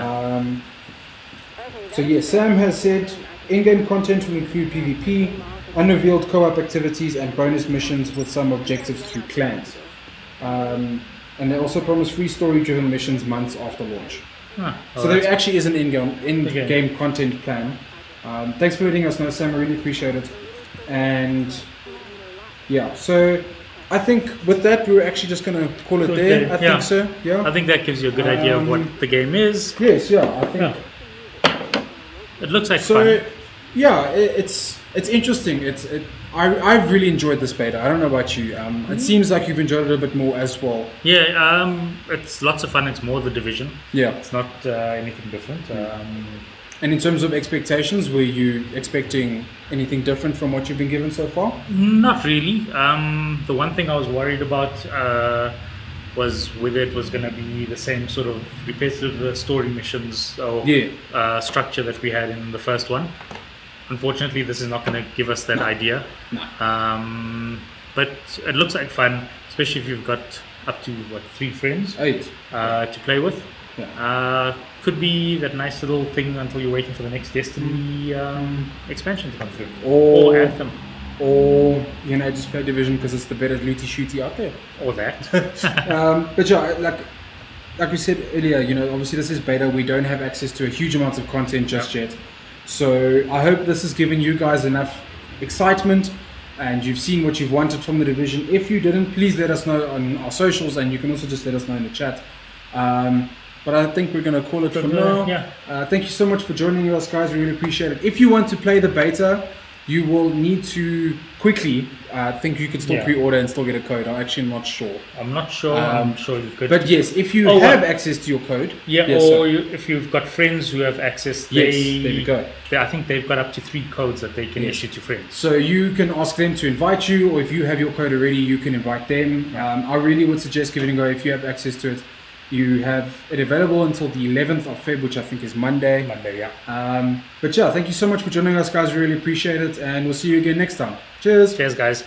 So yeah, Sam has said in-game content will include PvP, unrevealed co-op activities, and bonus missions with some objectives through clans. And they also promise free story-driven missions months after launch. So there actually is an in-game content plan. Thanks for letting us know, Sam. I really appreciate it. And yeah, so I think with that we're actually just going to call it there. I think so. Yeah. I think that gives you a good idea of what the game is. Yes. Yeah. I think it looks like fun. Yeah, it's interesting. I've really enjoyed this beta. I don't know about you. It seems like you've enjoyed it a bit more as well. Yeah, it's lots of fun. It's more the Division. Yeah. It's not anything different. And in terms of expectations, were you expecting anything different from what you've been given so far? Not really. The one thing I was worried about was whether it was going to be the same sort of repetitive story missions or structure that we had in the first one. Unfortunately, this is not going to give us that idea. No. But it looks like fun, especially if you've got up to 3 friends 8 to play with. Yeah. Could be that nice little thing until you're waiting for the next Destiny expansion to come through, or Anthem, or just play Division because it's the better looty shooty out there, or that. But yeah, like we said earlier, obviously this is beta. We don't have access to a huge amount of content just yet. So I hope this has given you guys enough excitement and you've seen what you've wanted from the Division. If you didn't, please let us know on our socials, and you can also just let us know in the chat. But I think we're going to call it for now. Thank you so much for joining us, guys. We really appreciate it. If you want to play the beta, you will need to quickly, I think you could still pre-order and still get a code. I'm actually not sure. I'm not sure. I'm sure you could. But yes, if you have access to your code. If you've got friends who have access, there we go. I think they've got up to 3 codes that they can issue to friends. So you can ask them to invite you, or if you have your code already, you can invite them. I really would suggest giving it a go if you have access to it. You have it available until the 11th of Feb, which I think is Monday. But yeah, thank you so much for joining us, guys. We really appreciate it, and we'll see you again next time. Cheers. Cheers, guys.